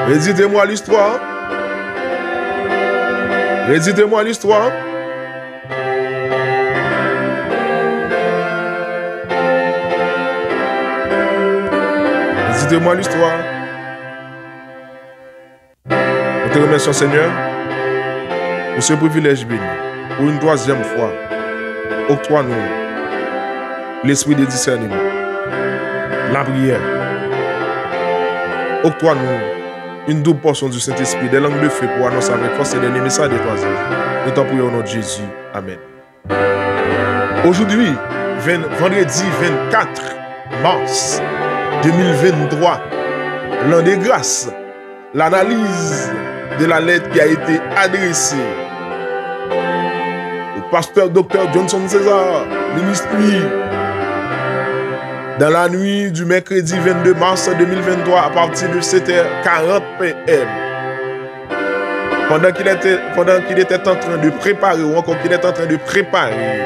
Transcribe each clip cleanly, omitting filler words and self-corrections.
Récitez-moi l'histoire. Récitez-moi l'histoire. Récitez-moi l'histoire. Nous te remercions, Seigneur, pour ce privilège béni. Pour une troisième fois, octroie-nous l'esprit de discernement, la prière. Octroie-nous une double portion du Saint-Esprit, des langues de feu pour annoncer avec force et dernier message des trois âges. Nous t'en prions au nom de Jésus. Amen. Aujourd'hui, vendredi 24 mars 2023, l'an des grâces, l'analyse de la lettre qui a été adressée au pasteur Dr. Johnson César, ministre, dans la nuit du mercredi 22 mars 2023 à partir de 7h40 p.m. Pendant qu'il était en train de préparer, ou encore qu'il est en train de préparer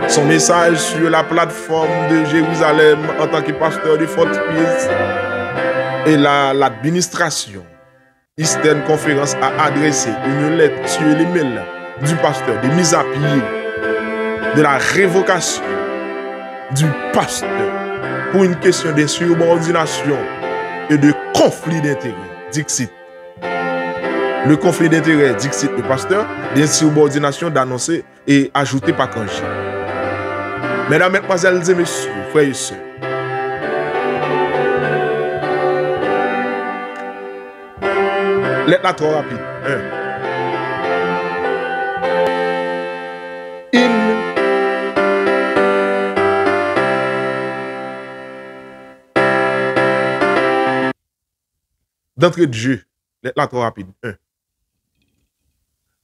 son message sur la plateforme de Jérusalem en tant que pasteur de Fort Pierce, et l'administration Eastern Conference a adressé une lettre sur l'email du pasteur de mise à pied de la révocation du pasteur pour une question de subordination et de conflit d'intérêts. Dixit. Le conflit d'intérêts, dixit le pasteur, d'insubordination d'annoncer et ajouter par congé. Mesdames, mesdemoiselles et messieurs, frères et sœurs, lettre là trop rapide. D'entrée de jeu, lettre là trop rapide. 1.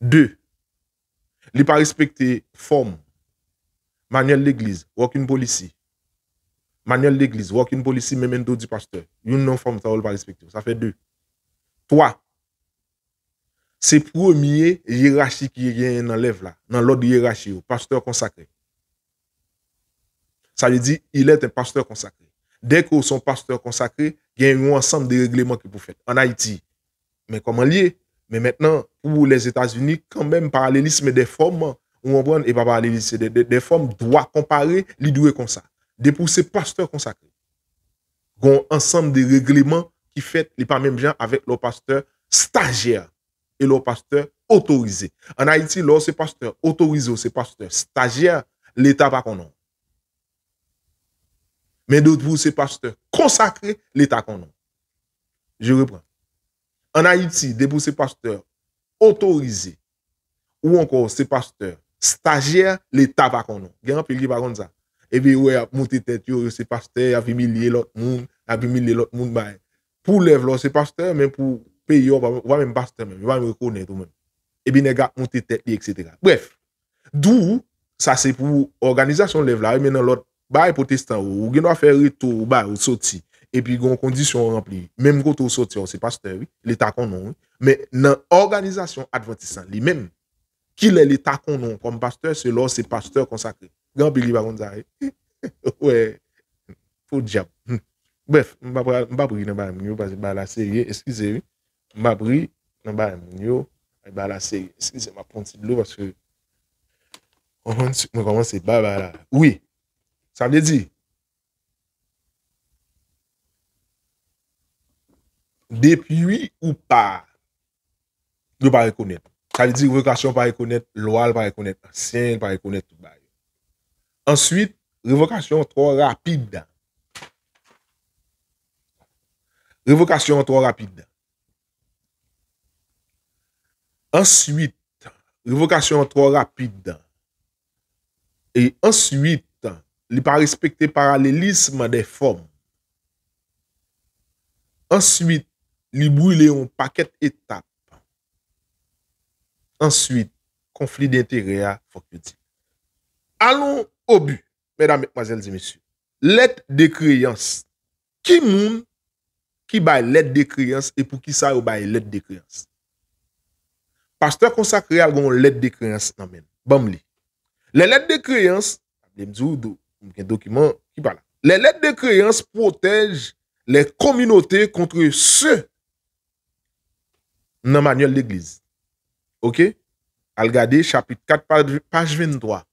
2. Il n'a pas respecté forme, manuel l'église, aucune policy. Manuel l'église, aucune policy, même du pasteur. Une non forme, ça ne va pas respecter. Ça fait 2. 3. C'est premier hiérarchie qui est dans l'œuvre là, dans l'ordre hiérarchie, pasteur consacré. Ça veut dire il est un pasteur consacré. Dès que son pasteur consacré, il y a un ensemble de règlements que vous faites en Haïti. Mais comment lié? Mais maintenant, pour les États-Unis, quand même, parallélisme des formes, on prend et pas parallélisme des formes doit comparer, les doués comme ça. Des pour ces pasteurs consacrés. Il y a un ensemble de règlements qui fait les pas même gens avec le pasteur stagiaire et le pasteur autorisé. En Haïti, là, c'est pasteur autorisé ou c'est pasteur stagiaire, l'État pas qu'on a. Mais d'autres pour ces pasteurs consacrés, l'État qu'on a. Je reprends. En Haïti, des pour ces pasteurs autorisés ou encore ces pasteurs stagiaires, l'État pas qu'on a. Il y a un pays qui va comme ça. Et puis, ouais, a monté tête, ces pasteurs, a humilié l'autre monde, Pour lèvres, ces pasteurs, mais pour payer, on va même pasteur, même, on va me reconnaître même. Et bien, les gars, monté tête, etc. Bref, d'où, ça c'est pour organisation lèvres là, mais dans l'autre, bah, protestant, ou doit faire retour, bah, ou sorti, et puis, une condition remplie. Même quand on sorti, c'est pasteur, oui, l'État qu'on a, oui. Mais dans l'organisation adventiste, lui-même, qu'il est l'État qu'on a comme pasteur, c'est là, c'est pasteur consacré. Grand Billy Bagonza, ouais, faut diable. Bref, je ne vais pas briller dans la série, excusez-moi, je ne vais pas briller dans la série, excusez-moi, prendre de l'eau parce que on commence à oui, ça veut dire depuis ou pas, ne pas reconnaître. Ça veut dire révocation pas reconnaître, loi pas reconnaître, ancien pas reconnaître tout. Ensuite, révocation trop rapide. Révocation trop rapide. Ensuite, révocation trop rapide. Et ensuite, il n'est pas respecté parallélisme des formes. Ensuite, il brûle un paquet d'étapes. Ensuite, conflit d'intérêts, faut que je dise. Allons au but, mesdames, mesdemoiselles et messieurs. Lettre de créance. Qui moun qui baille lettre de créance et pour qui ça ou baille lettre de créance? Pasteur consacré a une lettre de créance nan men. Bam li. Les lettres de créance, un document qui parle. Les lettres de créance protègent les communautés contre ceux Dans manuel d'église. OK? Al regarder chapitre 4 page 23.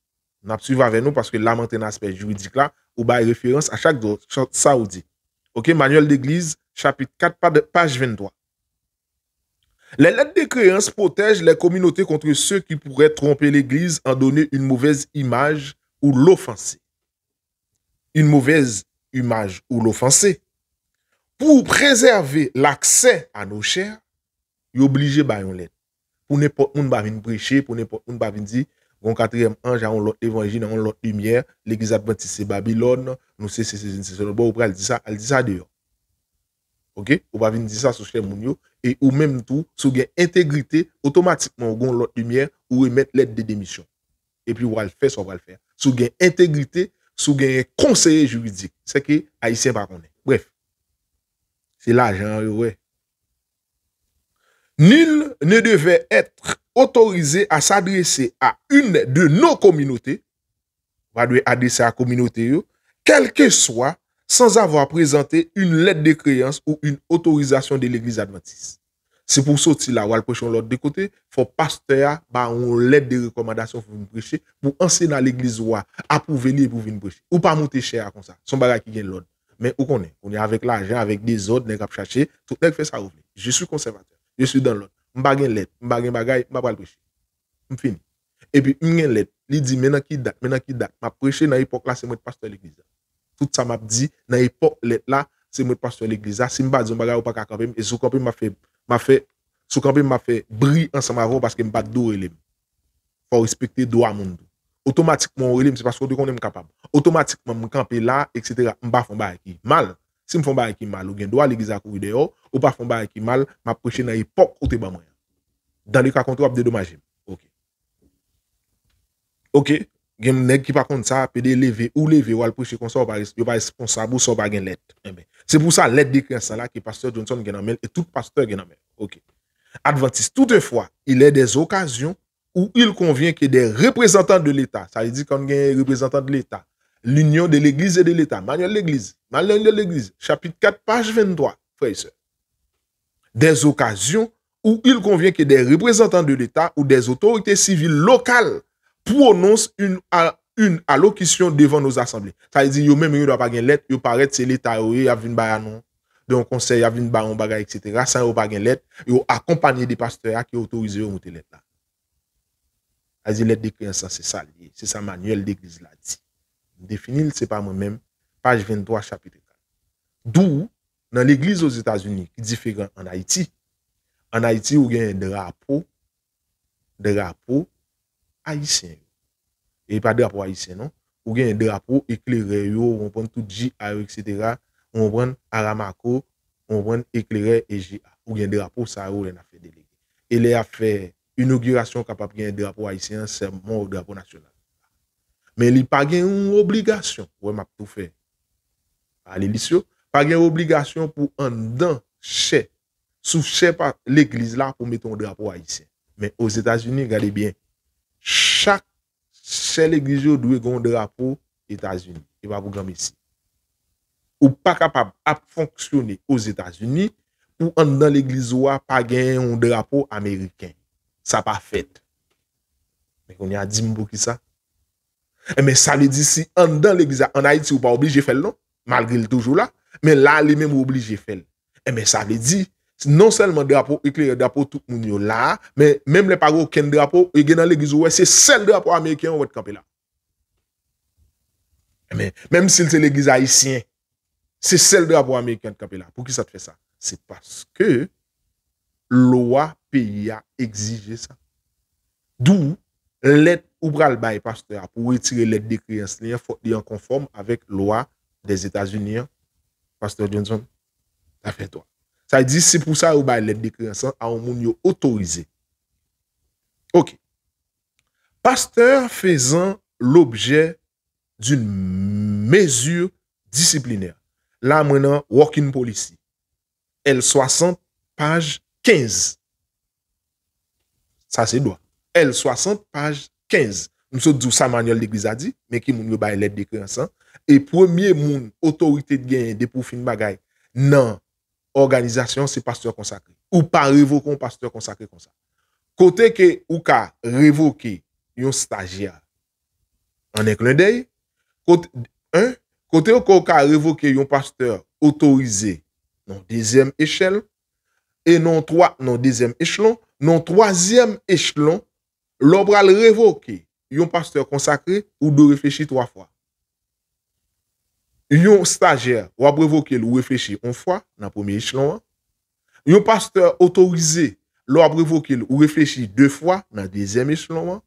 On a suivi avec nous parce que là maintenant aspect juridique là ou ba référence à chaque autre ça ou dit. OK, manuel d'église chapitre 4 page 23. Les lettres de créance protègent les communautés contre ceux qui pourraient tromper l'église en donner une mauvaise image ou l'offenser. Une mauvaise image ou l'offenser. Pour préserver l'accès à nos chers, il est obligé de une lettre. Pour n'importe qui qui vient prêcher, pour n'importe qui qui vient dire, un quatrième ange, on l'autre évangile, on l'autre lumière, l'église adventiste c'est Babylone, nous c'est bon, elle dit ça dehors. OK? Ou pas venir dire ça sur chez moun et ou même tout sous gain intégrité automatiquement on l'autre lumière ou remettre lettre de démission. Et puis on va le faire, ça va le faire. Sous gain intégrité, sous gain conseiller juridique. C'est que haïtien pas connaît. Bref. C'est l'argent ouais. Nul ne devait être autorisé à s'adresser à une de nos communautés, va doit adresser à la communauté, quel que soit, sans avoir présenté une lettre de créance ou une autorisation de l'église adventiste. C'est pour sortir là, ou al prêcher l'autre de côté, faut pasteur ba une lettre de recommandation pour prêcher, pour enseigner à l'église ou approuver lui pour venir prêcher. Ou pas monter cher comme ça. Son bagage qui gagne l'ordre. Mais où qu'on est avec l'argent, avec des ordres, n'est chercher, tout le monde fait ça. Je suis conservateur. Je suis dans l'ordre. M'pa gen lettre, m'pa gen bagay, m'pa pas prêcher. M'fini. Et puis m'gen lettre, li dit maintenant qui date, m'a prêcher dans l'époque là, c'est moi pasteur l'église. Tout ça m'a dit dans l'époque là, c'est moi pasteur l'église. Si m'pa dit bagay ou pas camper et sous camper m'a fait briller ensemble avant parce que m'pa do relem. Faut respecter droit monde. Automatiquement relem c'est parce que on est capable. Automatiquement m'camper là etc. M'pa font bagay qui mal. Si me font bagay qui mal ou gen droit l'église à courir dehors ou pas font bagay qui mal, m'a prêcher dans l'époque où t'es ba moi. Dans le cas contre dédommagé. OK. OK, gen nèg qui pas contre ça, peut lever ou al prêcher comme ça, yo pas responsable ou ça pas gen lettre. C'est pour ça lettre de créance là que pasteur Johnson gen en main et tout pasteur gen en main. OK. Adventiste toutefois, il est des occasions où il convient que des représentants de l'État, ça veut dire qu'on gagne représentants de l'État, l'union de l'église et de l'État, manuel de l'église, chapitre 4 page 23, frères et sœurs. Des occasions où il convient que des représentants de l'État ou des autorités civiles locales prononcent une allocution devant nos assemblées. Ça veut dire yo même yo doit pas gen lettre, yo paraît c'est l'État yo a vinn ba non, donc conseil a vinn ba on bagay etc. Ça yo pas gen lettre, yo accompagné des pasteurs qui autorisé yo monter lettre là. Ça dit lettre de créance c'est ça lié, c'est ça manuel d'église là dit. Définir c'est pas moi-même, page 23 chapitre 4. D'où dans l'église aux États-Unis qui différent en Haïti. En Haïti, où il y a un drapeau haïtien. Et pas drapeau haïtien, non? Où il y a un drapeau éclairé, on prend tout JA, etc. On prend Aramako, on prend éclairé et JA. Où il y a un drapeau, ça, où il y a fait délégué. Et il a fait inauguration capable de un drapeau haïtien, c'est mon drapeau national. Mais il n'y a pas une obligation. Ouais, m'a tout fait. Allez, l'issue. Pas une obligation pour un dan chè sous chè par l'église là pour mettre un drapeau haïtien. Mais aux États-Unis, regardez bien, chaque chè l'église doit avoir un drapeau États-Unis. Il va vous gagner ici. Ou pas capable de fonctionner aux États-Unis pour en dans l'église ou pas gagner un drapeau américain. Ça pas fait. Mais on y a dit pour qui ça? Mais ça veut dire si en dans l'église en Haïti ou pas obligé de faire non, malgré le toujours là. Mais là, les mêmes obligés de faire. Mais ça veut dire, non seulement drapeau éclairé, drapeau tout le monde là, mais même les pas aucun drapeau, et dans l'église, c'est seul drapeau américain qui va camper là. Mais même si c'est l'église haïtienne, c'est seul drapeau américain qui camper là. Pour qui ça te fait ça? C'est parce que loi pays a exigé ça. D'où l'aide ou bral bail pasteur pour retirer l'aide de créance, il faut être conforme avec loi des États-Unis. Pasteur Johnson, ça fait toi. Ça dit c'est pour ça ou ba l'aide de créance à un monde autorisé. OK. Pasteur faisant l'objet d'une mesure disciplinaire. Là maintenant working policy. L60 page 15. Ça c'est droit. L60 page 15. Nous sommes dit ça manuel d'église a dit, mais qui moun yo ba l'aide de créance. Et premier moun autorité de gain de pour fin bagay. Non, organisation, c'est pasteur consacré. Ou pas révoquer un pasteur consacré comme ça. Côté que ou ka révoquer un stagiaire en un clin d'œil, côté ou ka révoquer un pasteur autorisé non deuxième échelle et non deuxième échelon, non troisième échelon, l'obra le révoquer un pasteur consacré ou de réfléchir 3 fois. Un stagiaire ou révoquer ou réfléchir une fois dans premier échelon. Un pasteur autorisé l'on révoquer ou réfléchir 2 fois dans deuxième échelon.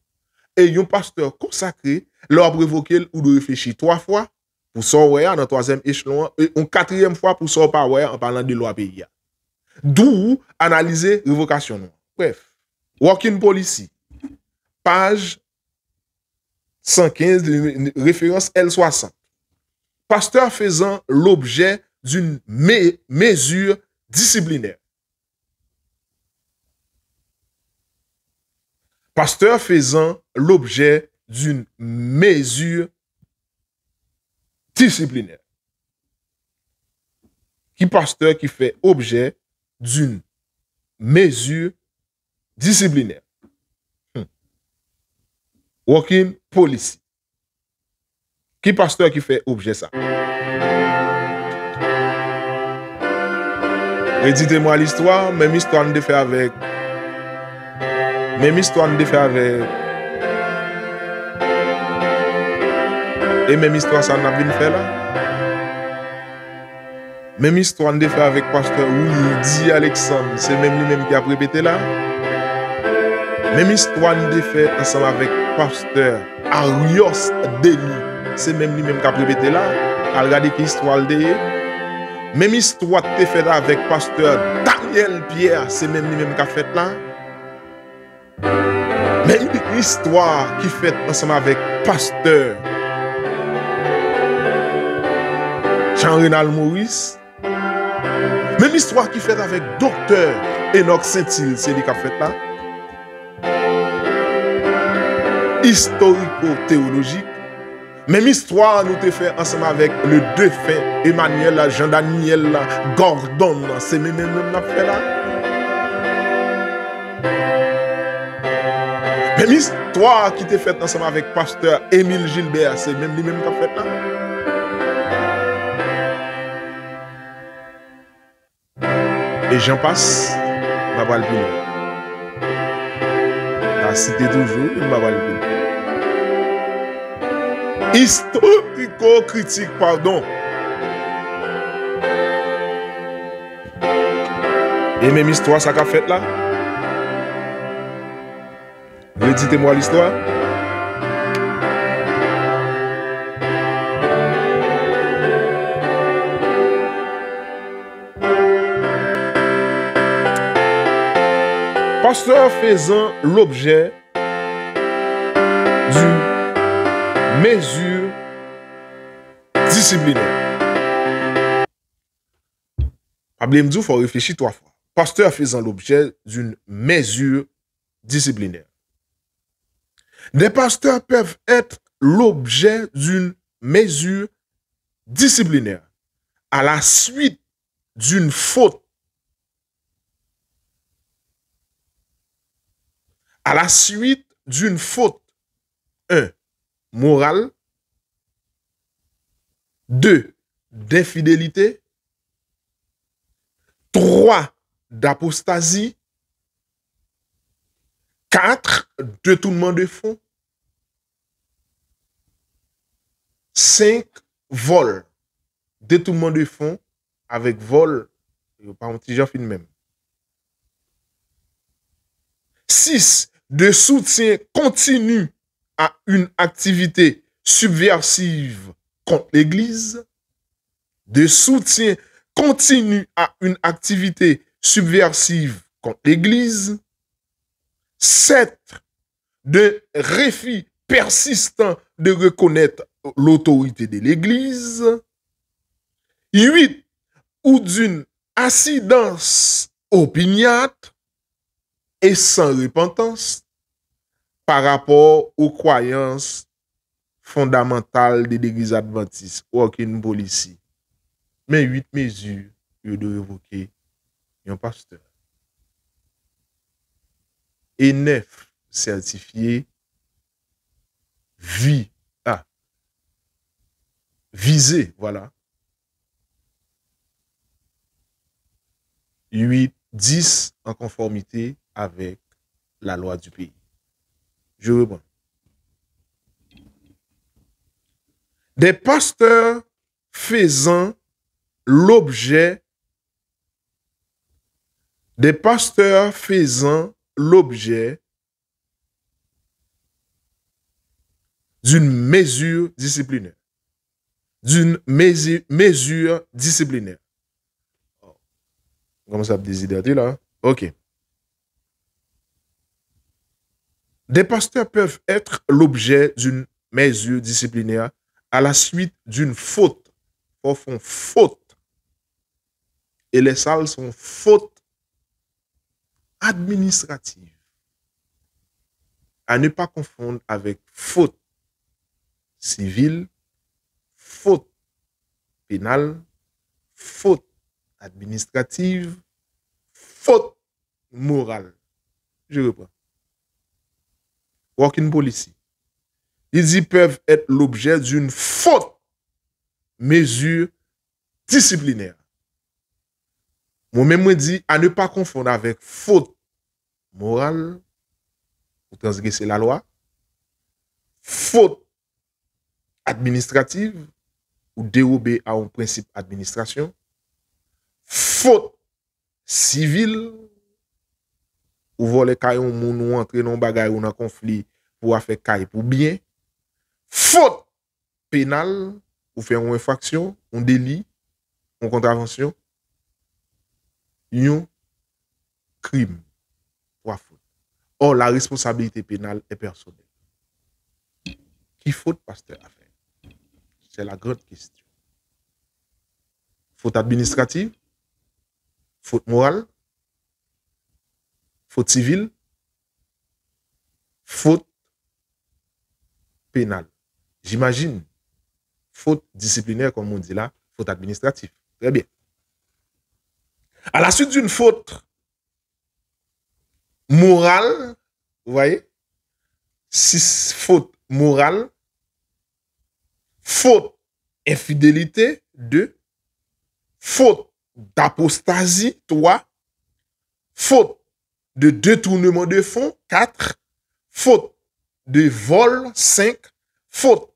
Et un pasteur consacré l'on révoquer ou de réfléchir 3 fois pour sortir dans troisième échelon et une 4e fois pour sortir en parlant de loi pays. D'où analyser révocation. Bref, Working Policy, page 115, référence L60. Pasteur faisant l'objet d'une mesure disciplinaire. Pasteur faisant l'objet d'une mesure disciplinaire. Qui pasteur qui fait objet d'une mesure disciplinaire. Working Policy. Qui pasteur qui fait objet ça? Réditez-moi l'histoire, même histoire de faire avec. Même histoire de faire avec. Et même histoire ça n'a pas fait là. Même histoire de faire avec pasteur Wildy Alexandre, c'est même lui-même qui a répété là. Même histoire de faire ensemble avec pasteur Arios Denis, c'est même lui-même qui a répété là. À regarder qui histoire de. Même histoire de faire avec pasteur Daniel Pierre, c'est même lui-même qui a fait là. Même histoire qui fait ensemble avec pasteur Jean-Renal Maurice. Même histoire qui fait avec docteur Enoch Saint-Hilaire, c'est lui qui a fait là. Historico-théologique. Même histoire nous te fait ensemble avec le défunt Emmanuel, Jean-Daniel Gordon, c'est même n'a fait là. Même histoire qui te fait ensemble avec pasteur Émile Gilbert, c'est même lui-même qui a fait là. Et j'en passe, ma balle pile. La cité toujours, ma balle pile. Historico-critique, pardon. Et même histoire, ça qu'a fait là. Réditez-moi l'histoire. Pasteur faisant l'objet d'une mesure disciplinaire. Il faut réfléchir 3 fois. Pasteur faisant l'objet d'une mesure disciplinaire. Des pasteurs peuvent être l'objet d'une mesure disciplinaire à la suite d'une faute. À la suite d'une faute. 1. Morale. 2. D'infidélité. 3. D'apostasie. 4. Détournement de fonds. 5. Vol. Détournement de fonds avec vol. Pas un petit film même. 6. De soutien continu à une activité subversive contre l'Église. De soutien continu à une activité subversive contre l'Église. 7. De refus persistant de reconnaître l'autorité de l'Église. 8. Ou d'une assidance opiniâtre et sans repentance par rapport aux croyances fondamentales de l'Église adventiste. Working Policy. Mais 8 mesures yo de révoquer un pasteur. Et 9 certifiés visés, voilà. 8, 10 en conformité avec la loi du pays. Je reprends. Des pasteurs faisant l'objet d'une mesure disciplinaire. Comment ça désider là? OK. Des pasteurs peuvent être l'objet d'une mesure disciplinaire à la suite d'une faute. Ils font faute. Et les salles sont fautes administratives. À ne pas confondre avec faute civile, faute pénale, faute administrative, faute morale. Je reprends. Working policy. Ils peuvent être l'objet d'une faute mesure disciplinaire. Moi-même, je dis à ne pas confondre avec faute morale, ou transgresser la loi, faute administrative, ou dérober à un principe d'administration, faute civile, ou voler caillon moun ou entrer dans bagay ou dans conflit pour faire caille pour bien, faute pénale, ou faire une infraction, un délit, une contravention, un crime, trois fautes. Or, la responsabilité pénale est personnelle. Qui faute, pasteur, à faire? C'est la grande question. Faute administrative, faute morale, faute civile, faute pénale. J'imagine, faute disciplinaire, comme on dit là, faute administrative. Très bien. À la suite d'une faute morale, vous voyez, 6 fautes morales, faute infidélité, 2, faute d'apostasie, 3, faute de détournement de fonds, 4, faute de vol, 5, faute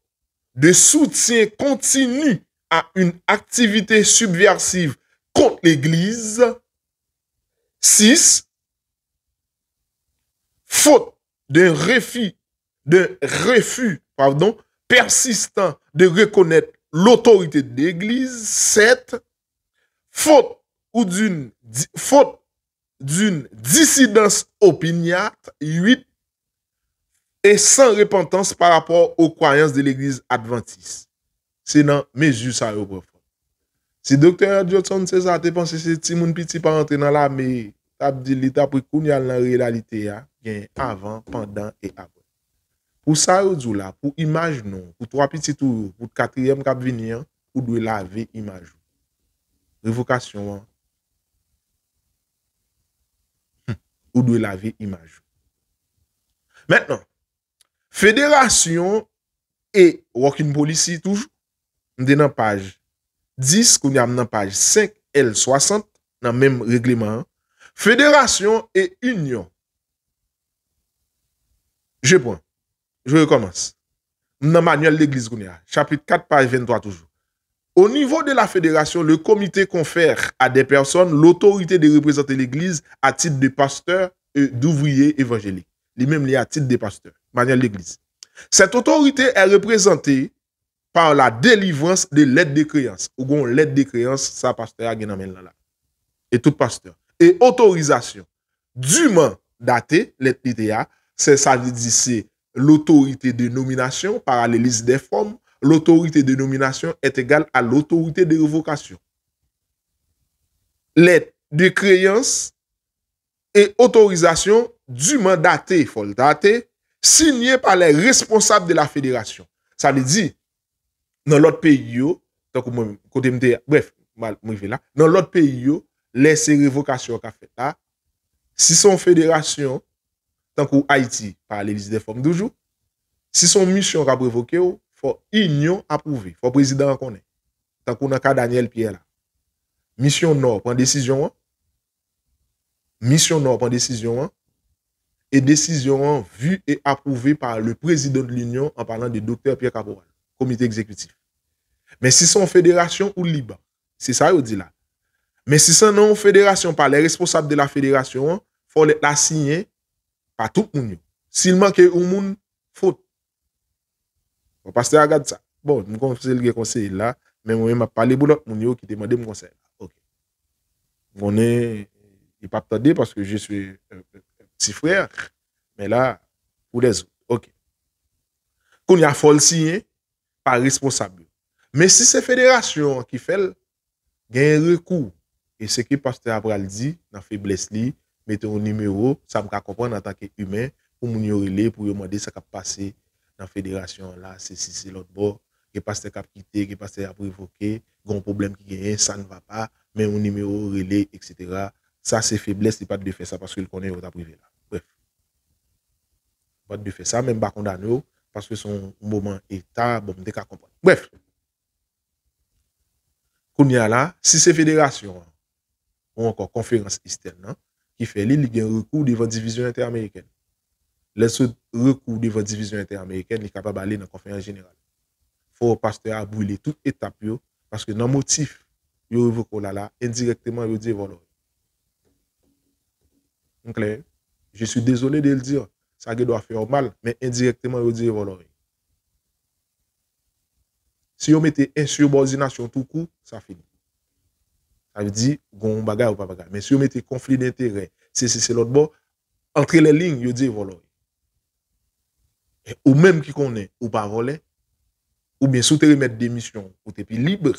de soutien continu à une activité subversive contre l'Église, 6, faute d'un refus persistant de reconnaître l'autorité de l'Église, 7, faute d'une dissidence opiniâtre, 8, et sans repentance par rapport aux croyances de l'Église adventiste. C'est dans mesure ça yo prof. Si docteur Johnson c'est ça, tu penses que c'est Timoun petit pas rentrer dans la mais t'as dit l'état pour qu'on y a dans réalité ya, avant, pendant et après. Pour ça yo dit là, pour image non, pour 3 petits tours, pour 4e cap venir, pour doit laver image. Révocation. Ou doit laver image. Maintenant, fédération et working policy toujours, dans page 10, qu'on y a dans page 5L60, dans le même règlement, fédération et union. Je prends, je recommence. Dans le manuel de l'église, chapitre 4, page 23 toujours. Au niveau de la fédération, le comité confère à des personnes l'autorité de représenter l'église à titre de pasteur et d'ouvrier évangélique. Lui-même, il à titre de pasteur, manuel de l'église. Cette autorité est représentée par la délivrance de lettres de créance. Ou gon lettre de créance, ça pasteur a là. Et tout pasteur. Et autorisation dûment datée, lettre d'ITA, c'est ça veut dire c'est l'autorité de nomination par la liste des formes. L'autorité de nomination est égale à l'autorité de révocation. Lettre de créance et autorisation dûment datée, il faut le dater, signée par les responsables de la fédération. Ça veut dire, dans l'autre pays, bref, mal là. Dans l'autre pays, yo, laisse révocation qu'a fait là. Si son fédération, tant que Haïti, par l'Élysée des formes toujours, si son mission qu'a révoqué, faut union approuver, faut président connaît. Tant qu'on a cas Daniel Pierre là. Mission Nord prend décision, mission Nord prend décision, et décision vue et approuvée par le président de l'Union en parlant de docteur Pierre Caporal, comité exécutif. Mais si son fédération ou libre, c'est ça qu'il dit là. Mais si c'est non fédération par les responsables de la fédération, il faut la signer par tout le monde. S'il manque un monde, faute. Le pasteur regarde ça. Bon, je conseille le conseil là, mais moi, je m'a parlé pour l'autre monde qui demande mon conseil. OK. On est, il pas attendre parce que je suis un petit frère, mais là, pour les autres. OK. Qu'on y a faut le signer par responsable. Mais si c'est fédération qui fait, il y a un recours. Et ce que le pasteur Abraham dit, dans faiblesse, mettez un numéro, ça me comprendre en tant qu'humain, pour nous relais, pour demander ce qui a passé dans la fédération là, c'est l'autre bord, que le pasteur a quitté, que le pasteur a provoqué, il y a un problème qui est, ça ne va pas, mais un numéro relais, etc. Ça, c'est faiblesse, il pas de faire ça parce qu'il connaît votre privé là. Bref. Pas de faire ça, même pas condamné, parce que son moment état, bon, on comprendre. Bref. Qu'on y a là, si c'est fédération, ou encore conférence externe, qui fait il y a un recours devant division interaméricaine. Les recours devant division interaméricaine, il est capable d'aller dans la conférence générale. Il faut pasteur à brûler toute étape, parce que dans le motif, il révoque là, indirectement, il dit voilà. Clair. Je suis désolé de le dire, ça doit faire mal, mais indirectement, il dit voilà. Si vous mettez insubordination tout coup, ça finit. Ça veut dire, gon bagay ou pas bagay. Mais si vous mettez conflit d'intérêt, c'est l'autre bord, entre les lignes, vous dites voler. Ou même qui connaît ou pas voler, ou bien sous mettre des missions, ou t'es plus libre,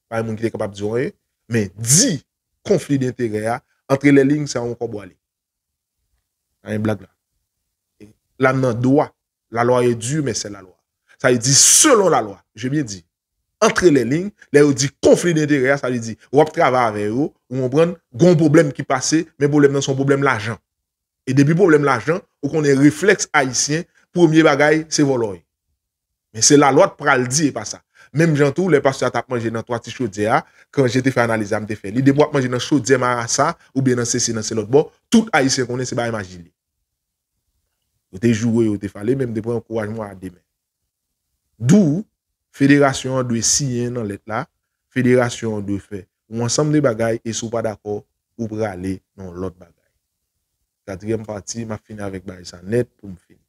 par exemple, qui est capable de dire, mais dit conflit d'intérêt, entre les lignes, c'est encore boire. Il y a une blague là. Là, non, droit. La loi est dure, mais c'est la loi. Ça veut dire selon la loi. J'ai bien dit. Entre les lignes, là, on dit conflit d'intérêt, ça veut dire, on travaille avec eux, on prend un problème qui passe, mais le problème dans son problème l'argent. Et depuis le problème l'argent, on connaît réflexe haïtien, premier bagaille, c'est voler. Mais c'est la loi de pral dire et pas ça. Même j'entends les pasteurs t'a mangé dans 3 petits chaudières, quand j'étais fait analyse, m'te fait. L'idée boire manger dans chaudière ça ou bien dans ceci dans l'autre bord, tout haïtien connaît c'est pas imaginer. Vous te joué, vous te fallait même des encouragement à demain. D'où fédération doit signer dans lettre là, fédération doit faire un ensemble de bagailles et si pas d'accord ou pour aller dans l'autre bagaille. Quatrième partie, m'a fini avec ça net pour me finir.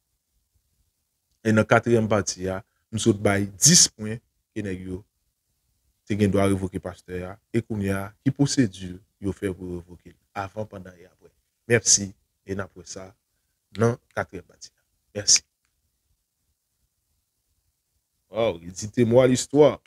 Et dans la quatrième partie, nous sommes 10 points qui doit révoquer pasteur et qu'on y a qui procédure il fait pour révoquer avant, pendant et après. Merci. Et après ça, dans la quatrième partie. Merci. Wow, dites-moi l'histoire.